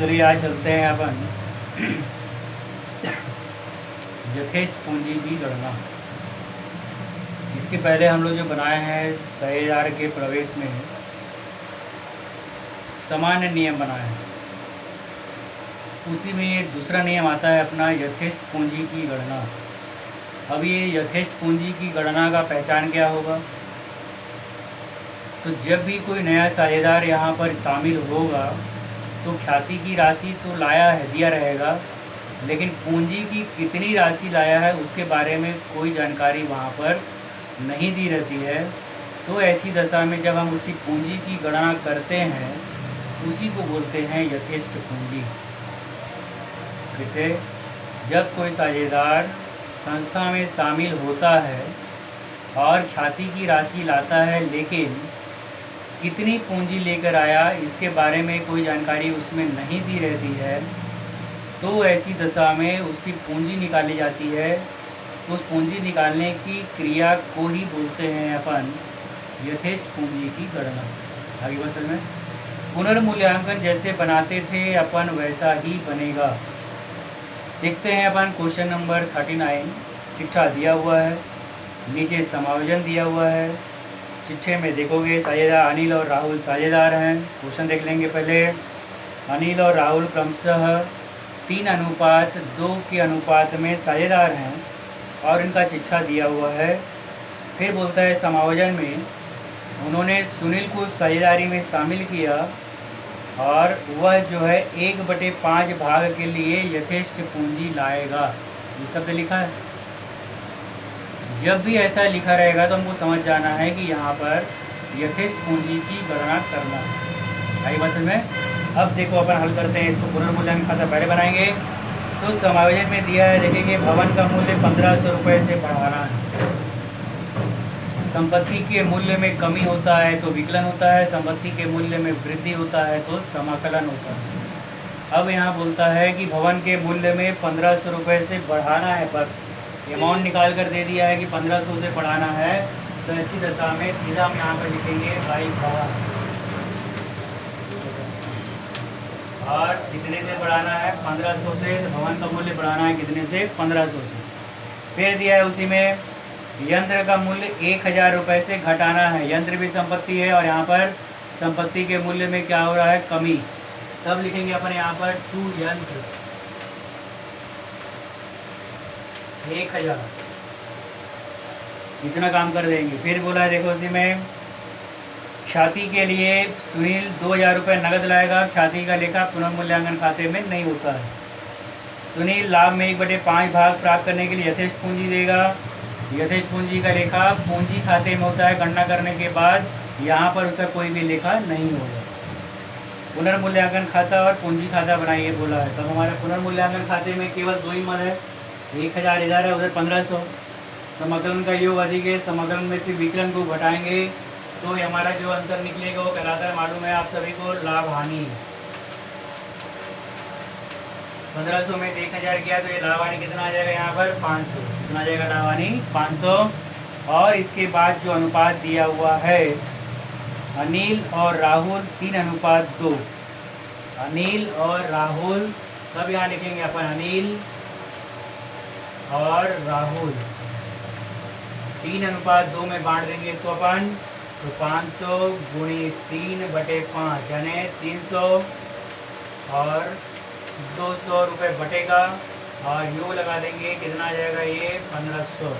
चलिए आज चलते हैं अपन यथेष्ट पूंजी की गणना। इसके पहले हम लोग जो बनाए हैं शेयरधारक के प्रवेश में सामान्य नियम बनाए हैं, उसी में ये दूसरा नियम आता है अपना यथेष्ट पूंजी की गणना। अब ये यथेष्ट पूंजी की गणना का पहचान क्या होगा? तो जब भी कोई नया साझेदार यहाँ पर शामिल होगा तो ख्याति की राशि तो लाया है, दिया रहेगा, लेकिन पूंजी की कितनी राशि लाया है उसके बारे में कोई जानकारी वहाँ पर नहीं दी रहती है। तो ऐसी दशा में जब हम उसकी पूंजी की गणना करते हैं उसी को बोलते हैं यथेष्ट पूंजी। जैसे जब कोई साझेदार संस्था में शामिल होता है और ख्याति की राशि लाता है, लेकिन कितनी पूंजी लेकर आया इसके बारे में कोई जानकारी उसमें नहीं दी रहती है, तो ऐसी दशा में उसकी पूंजी निकाली जाती है। तो उस पूंजी निकालने की क्रिया को ही बोलते हैं अपन यथेष्ट पूंजी की गणना। आगे बसल में पुनर्मूल्यांकन जैसे बनाते थे अपन वैसा ही बनेगा। देखते हैं अपन क्वेश्चन नंबर 39। चिट्ठा दिया हुआ है, नीचे समायोजन दिया हुआ है। चिट्ठे में देखोगे साझेदार अनिल और राहुल साझेदार हैं। क्वेश्चन देख लेंगे पहले। अनिल और राहुल क्रमशः 3:2 के अनुपात में साझेदार हैं और इनका चिट्ठा दिया हुआ है। फिर बोलता है समायोजन में उन्होंने सुनील को साझेदारी में शामिल किया और वह जो है 1/5 भाग के लिए यथेष्ट पूंजी लाएगा। ये शब्द लिखा है। जब भी ऐसा लिखा रहेगा तो हमको समझ जाना है कि यहाँ पर यथेष्ट पूंजी की गणना करना है। आई बात में। अब देखो अपन हल करते हैं इसको। पुनर्मूल्यांकन खाता पहले बनाएंगे तो समायोजन में दिया है, देखेंगे भवन का मूल्य 1500 रुपये से बढ़ाना है। संपत्ति के मूल्य में कमी होता है तो विकलन होता है, संपत्ति के मूल्य में वृद्धि होता है तो समाकलन होता है। अब यहाँ बोलता है कि भवन के मूल्य में 1500 रुपये से बढ़ाना है, पर अमाउंट निकाल कर दे दिया है कि 1500 से बढ़ाना है। तो ऐसी दशा में सीधा हम यहाँ पर लिखेंगे बाई भवन, और कितने से बढ़ाना है? 1500 से। भवन का मूल्य बढ़ाना है कितने से? 1500 से। फिर दिया है उसी में यंत्र का मूल्य 1000 रुपये से घटाना है। यंत्र भी संपत्ति है और यहाँ पर संपत्ति के मूल्य में क्या हो रहा है? कमी। तब लिखेंगे अपन यहाँ पर टू यंत्र 1000, इतना काम कर देंगे। फिर बोला है देखो उसी में ख्याति के लिए सुनील 2000 रुपये नगद लाएगा। ख्याति का लेखा पुनर्मूल्यांकन खाते में नहीं होता है। सुनील लाभ में 1/5 भाग प्राप्त करने के लिए यथेष्ट पूंजी देगा। यथेष्ट पूंजी का लेखा पूंजी खाते में होता है। गणना करने के बाद यहाँ पर उसका कोई भी लेखा नहीं होगा। पुनर्मूल्यांकन खाता और पूंजी खाता बनाइए बोला है। तब हमारे पुनर्मूल्यांकन खाते में केवल 2 ही मद है, 1000 इधर है, उधर 1500। समाकलन का योग अधिक है, समाकलन में से विकलन को घटाएंगे तो ये हमारा जो अंतर निकलेगा वो कहलाता है, मालूम है आप सभी को, लाभ हानि। 1500 में से 1000 किया तो ये लाभ हानि कितना आ जाएगा? यहाँ पर 500। कितना आ जाएगा लाभ हानि? 500। और इसके बाद जो अनुपात दिया हुआ है अनिल और राहुल 3:2। अनिल और राहुल, तब यहाँ लिखेंगे अपन अनिल और राहुल 3:2 में बांट देंगे इसको अपन। तो 500 गुणी 3/5 यानी 300 और 200 रुपये बटेगा और योग लगा देंगे, कितना आ जाएगा ये? 1500।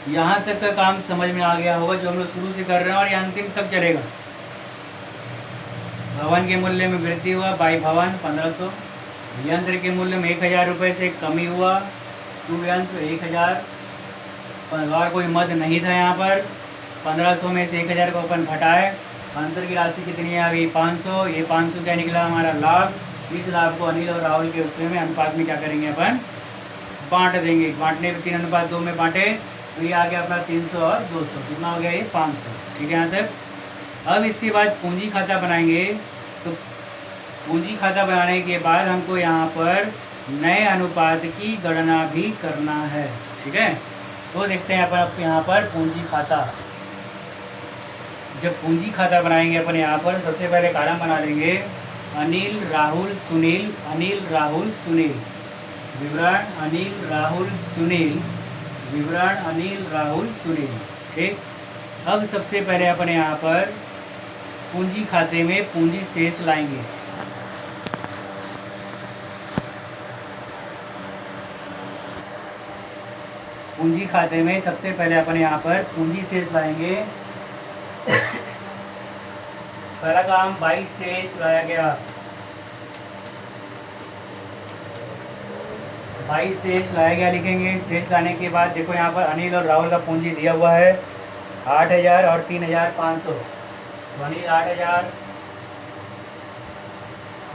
यहाँ तक का काम समझ में आ गया होगा जो हम लोग शुरू से कर रहे हैं और ये अंतिम तक चलेगा। भवन के मूल्य में वृद्धि हुआ बाई भवन 1500। यंत्र के मूल्य में 1000 रुपये से कमी हुआ, टू यंत्र 1000। और कोई मद नहीं था यहाँ पर। 1500 में से 1000 को अपन घटाए, अंतर की राशि कितनी आ गई? 500। ये 500 क्या निकला? हमारा लाभ। इस लाभ को अनिल और राहुल के उसमें अनुपात में क्या करेंगे अपन? बांट देंगे। बांटने में 3:2 में बांटे तो ये आ गया अपना 300 और 200। कितना हो गया ये? 500। ठीक है यहाँ तक। अब इसके बाद पूंजी खाता बनाएंगे। तो पूंजी खाता बनाने के बाद हमको यहाँ पर नए अनुपात की गणना भी करना है। ठीक है, तो देखते हैं अपन यहाँ पर पूंजी खाता। जब पूंजी खाता बनाएंगे अपन यहाँ पर सबसे पहले कॉलम बना लेंगे अनिल राहुल सुनील, अनिल राहुल सुनील, विवरण अनिल राहुल सुनील, विवरण अनिल राहुल सुनील। ठीक, अब सबसे पहले अपन यहाँ पर पूंजी खाते में पूंजी शेष लाएंगे। पूंजी खाते में सबसे पहले अपन यहाँ पर पूंजी शेष लाएंगे। पहला काम 22 शेष लाया गया, 22 शेष लाया गया लिखेंगे। शेष लाने के बाद देखो यहाँ पर अनिल और राहुल का पूंजी दिया हुआ है 8000 और 3500। अनिल 8000,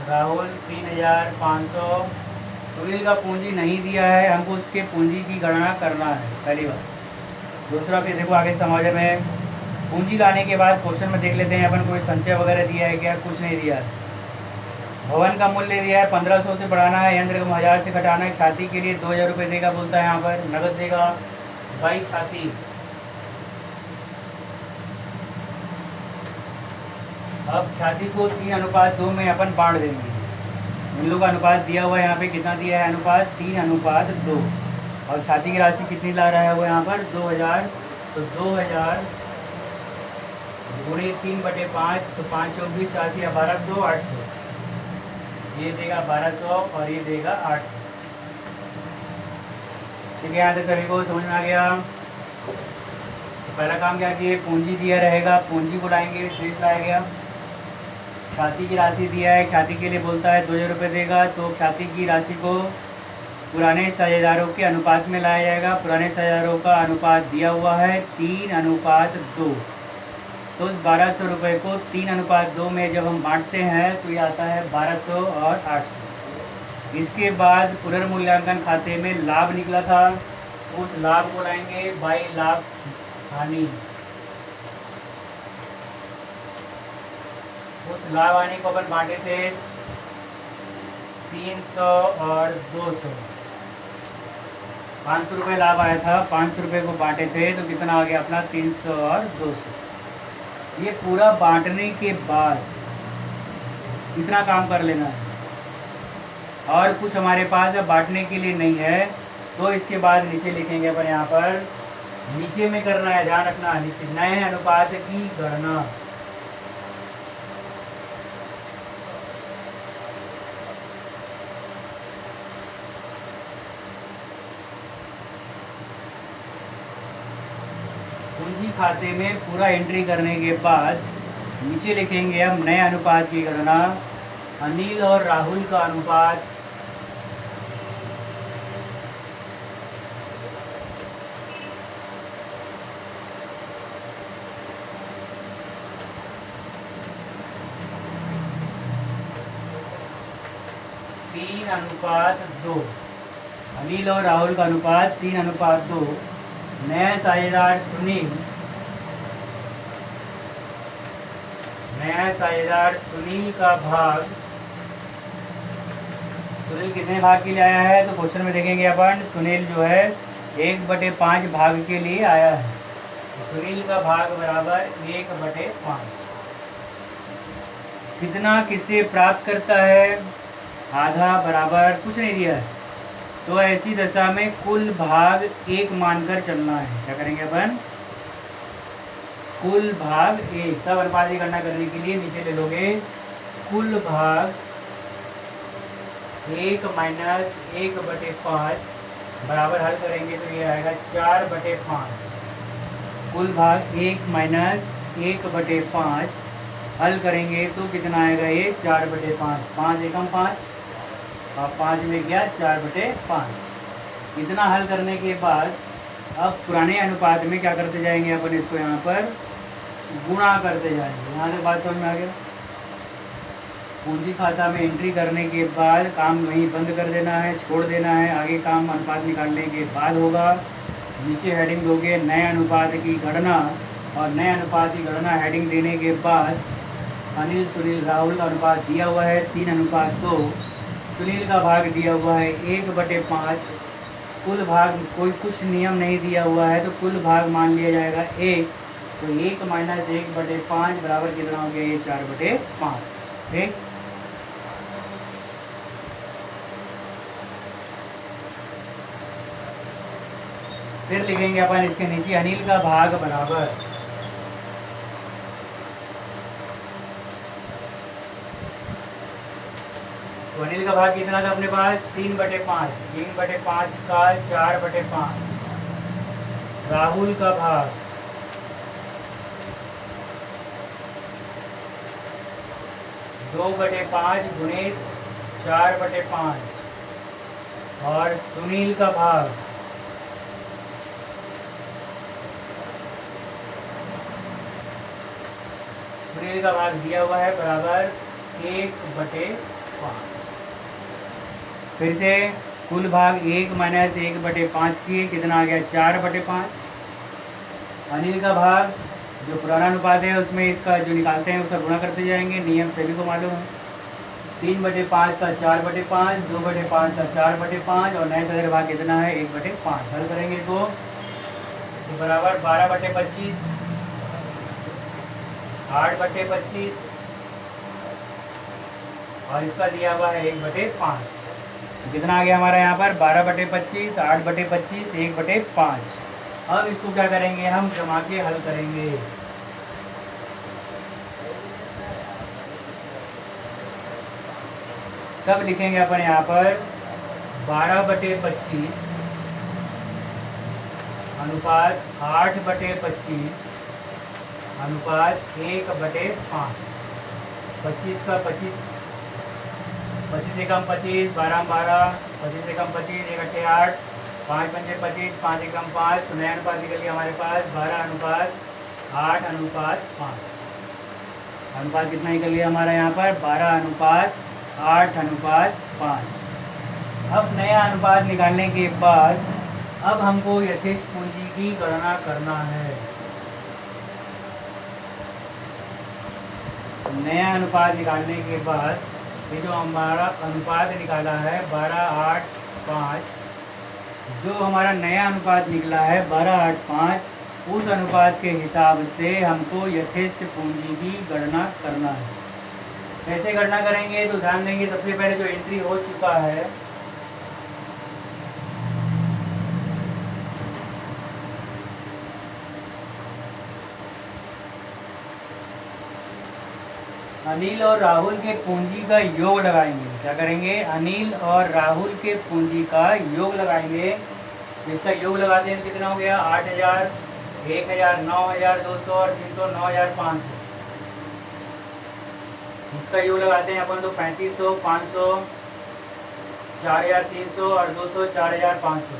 राहुल 3500। सुनील का पूंजी नहीं दिया है, हमको उसके पूंजी की गणना करना है पहली बार। दूसरा फिर देखो आगे समझ में पूंजी लाने के बाद क्वेश्चन में देख लेते हैं अपन कोई संचय वगैरह दिया है क्या, कुछ नहीं दिया है। भवन का मूल्य दिया है 1500 से बढ़ाना है, यंत्र को 1000 से घटाना है, ख्याति के लिए 2000 रुपये देगा बोलता है यहाँ पर, नगद देगा बाई ख्याति। अब ख्याति को 3:2 में अपन बांट देंगे। इन लोगों का अनुपात दिया हुआ है यहाँ पे, कितना दिया है अनुपात 3:2, और ख्याति की राशि कितनी ला रहा है वो यहाँ पर 2000। तो 2000 गुणे 3/5, तो 5 24 7 1200 800, ये देगा 1200 और ये देगा 800। ठीक है, यहाँ तक सभी को समझ में आ गया। तो पहला काम क्या किए, पूंजी दिया रहेगा, पूंजी को लाएंगे, शेष लाया गया। ख्याति की राशि दिया है, ख्याति के लिए बोलता है 2000 रुपये देगा, तो ख्याति की राशि को पुराने साझेदारों के अनुपात में लाया जाएगा। पुराने साझेदारों का अनुपात दिया हुआ है 3:2, तो उस 1200 रुपये को 3:2 में जब हम बांटते हैं तो ये आता है 1200 और 800। इसके बाद पुनर्मूल्यांकन खाते में लाभ निकला था, उस लाभ को लाएंगे बाई लाभ हानि। उस लाभ हानि को अपन बांटे थे 300 और 200। 500 रुपये लाभ आया था, 500 रुपये को बांटे थे तो कितना आ गया अपना 300 और 200। ये पूरा बांटने के बाद इतना काम कर लेना है, और कुछ हमारे पास अब बांटने के लिए नहीं है, तो इसके बाद नीचे लिखेंगे अपन यहाँ पर, नीचे में करना है, ध्यान रखना, नीचे नए अनुपात की गणना। पूंजी खाते में पूरा एंट्री करने के बाद नीचे लिखेंगे अब नए अनुपात की गणना। अनिल और राहुल का अनुपात तीन अनुपात 2। अनिल और राहुल का अनुपात 3:2। नया साझेदार सुनील, नया साझेदार सुनील का भाग, सुनील कितने भाग के लिए आया है, तो क्वेश्चन में देखेंगे अपन, सुनील जो है 1/5 भाग के लिए आया है। तो सुनील का भाग बराबर 1/5। कितना किससे प्राप्त करता है, आधा बराबर कुछ नहीं दिया है, तो ऐसी दशा में कुल भाग 1 मानकर चलना है। क्या करेंगे अपन, कुल भाग 1। तब अनुपात की गणना करने के लिए नीचे ले लोगे कुल भाग 1 माइनस 1/5 बराबर, हल करेंगे तो ये आएगा 4/5। कुल भाग 1 माइनस 1/5 हल करेंगे तो कितना आएगा, ये 4/5। 5 एकम 5 और 5 में गया 4/5। इतना हल करने के बाद अब पुराने अनुपात में क्या करते जाएंगे अपन, इसको यहाँ पर गुणा करते जाएंगे। यहाँ से बात समझ में आ गया। पूंजी खाता में एंट्री करने के बाद काम वहीं बंद कर देना है, छोड़ देना है, आगे काम अनुपात निकालने के बाद होगा। नीचे हेडिंग दोगे नए अनुपात की गणना, और नए अनुपात की गणना हेडिंग देने के बाद अनिल सुनील राहुल का अनुपात दिया हुआ है 3:2। सुनील का भाग दिया हुआ है 1/5। कुल भाग कोई कुछ नियम नहीं दिया हुआ है, तो कुल भाग मान लिया जाएगा 1, तो 1-1/5 बराबर कितना हो गया, ये 4/5। ठीक, फिर लिखेंगे अपन इसके नीचे अनिल का भाग बराबर, तो अनिल का भाग कितना था अपने पास, 3/5। 3/5 का 4/5। राहुल का भाग 2/5 गुणित 4/5। और सुनील का भाग दिया हुआ है बराबर 1/5। फिर से कुल भाग 1-1/5 किए, कितना आ गया, 4/5। अनिल का भाग जो पुराना अनुपात है उसमें इसका जो निकालते हैं उसका गुणा करते जाएंगे, नियम सभी को मालूम है। 3/5 का 4/5, 2/5 का 4/5 और नए सदर भाग कितना है, 1/5। हल करेंगे इसको तो बराबर 12/25, 8/25 और इसका दिया हुआ है 1/5। कितना आ गया हमारा यहाँ पर, 12/25, 8/25, 1/5। अब इसको क्या करेंगे, हम जमा के हल करेंगे। तब लिखेंगे अपन यहाँ पर 12/25 अनुपात 8/25 अनुपात 1/5। 25 का 25, 25 एकम 25, 12 12, 25 एकम 25, 1 8, 5×5 = 25, 5 एकम 5। तो नया अनुपात निकल गया हमारे पास 12:8:5। अनुपात कितना निकल गया हमारा यहाँ पर, 12:8:5। अब नया अनुपात निकालने के बाद अब हमको यथेष्ट पूंजी की गणना करना है। नया अनुपात निकालने के बाद ये जो हमारा अनुपात निकाला है 12:8:5, जो हमारा नया अनुपात निकला है 12:8:5, उस अनुपात के हिसाब से हमको यथेष्ट पूंजी की गणना करना है। कैसे गणना करेंगे तो ध्यान देंगे, सबसे पहले जो एंट्री हो चुका है अनिल और राहुल के पूंजी का योग लगाएंगे। क्या करेंगे, अनिल और राहुल के पूंजी का योग लगाएंगे। इसका योग लगाते हैं तो कितना हो गया, 8,000, 1,000, 9,200 और 300, 9,500। इसका योग लगाते हैं अपन तो 3,500, 500, 4,300 और 200, 4,500।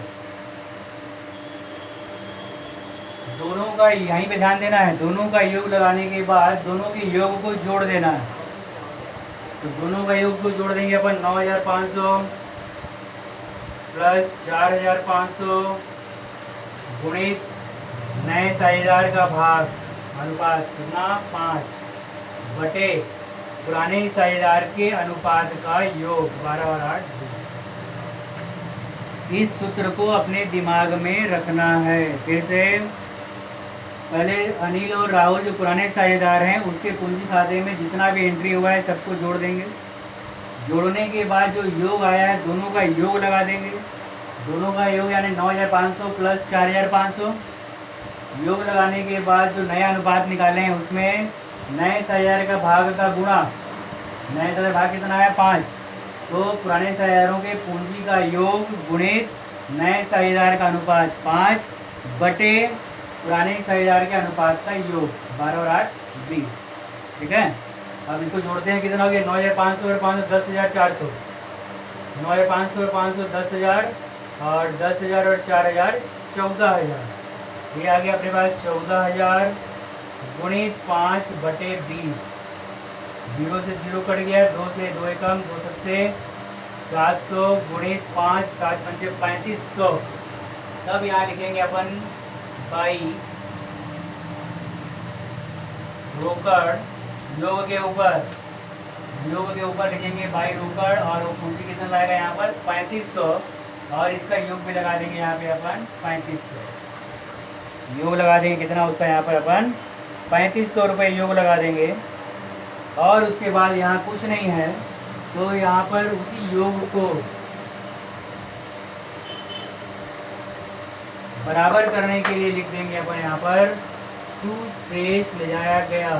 दोनों का यहीं पे ध्यान देना है, दोनों का योग लगाने के बाद दोनों के योग को जोड़ देना है। तो दोनों का योग को जोड़ देंगे अपन, 9,500 प्लस 4,500 गुणित नए साझेदार का भाग अनुपात कितना, 5 बटे पुराने साझेदार के अनुपात का योग 12 और 8। इस सूत्र को अपने दिमाग में रखना है। फिर से पहले अनिल और राहुल जो पुराने साझेदार हैं उसके पूंजी खाते में जितना भी एंट्री हुआ है सबको जोड़ देंगे। जोड़ने के बाद जो योग आया है दोनों का योग लगा देंगे। दोनों का योग यानी 9,500 प्लस 4,500। योग लगाने के बाद जो नया अनुपात निकाले हैं उसमें नए साझेदार का भाग का गुणा, नए साझेदार भाग कितना है, 5। तो पुराने साझेदारों के पूंजी का योग गुणित नए साझेदार का अनुपात 5 बटे पुराने साझेदार के अनुपात का योग 12 और 8 20। ठीक है, अब इसको जोड़ते हैं, कितना हो गया, 9,500 और 500 10,400। 9,500 और 500 10,000 और 10,000 और 4,000 14,000। ये आ गया अपने पास 14,000 गुणित 5 बटे 20। 0 से 0 कट गया, 2 से 2 एकम, 2 सत्ते 700 गुणित 5, 7 पंचे 3500। तब यहाँ लिखेंगे अपन बाई रोकड़, योग के ऊपर लिखेंगे बाई रोकड़, और वो पूंजी कितना लाएगा यहाँ पर 3500 और इसका योग भी लगा देंगे यहाँ पे अपन 3500। योग लगा देंगे कितना उसका, यहाँ पर अपन 3500 रुपये योग लगा देंगे। और उसके बाद यहाँ कुछ नहीं है तो यहाँ पर उसी योग को बराबर करने के लिए लिख देंगे अपन यहाँ पर टू शेष ले जाया गया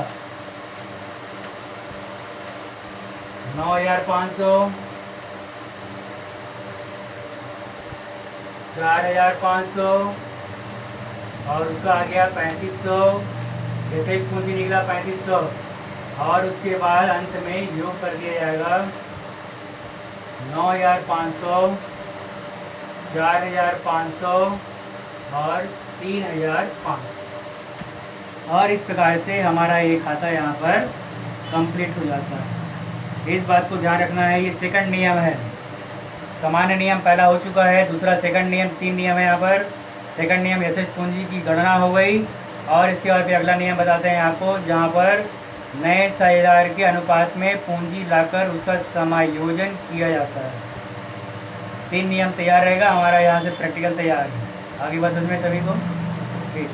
9500, 4500 और उसका आ गया 3500, यथेष्ट पूंजी निकला 3500। और उसके बाद अंत में योग कर दिया जाएगा 9500, 4500 और 3500। और इस प्रकार से हमारा ये खाता यहाँ पर कंप्लीट हो जाता है। इस बात को ध्यान रखना है, ये सेकंड नियम है। सामान्य नियम पहला हो चुका है, दूसरा सेकंड नियम, 3 नियम है यहाँ पर। सेकंड नियम यथेष्ट पूंजी की गणना हो गई। और इसके बाद फिर अगला नियम बताते हैं आपको, जहाँ पर नए साझेदार के अनुपात में पूंजी लाकर उसका समायोजन किया जाता है। 3 नियम तैयार रहेगा हमारा, यहाँ से प्रैक्टिकल तैयार है। आगे बात समझ में सभी को? ठीक।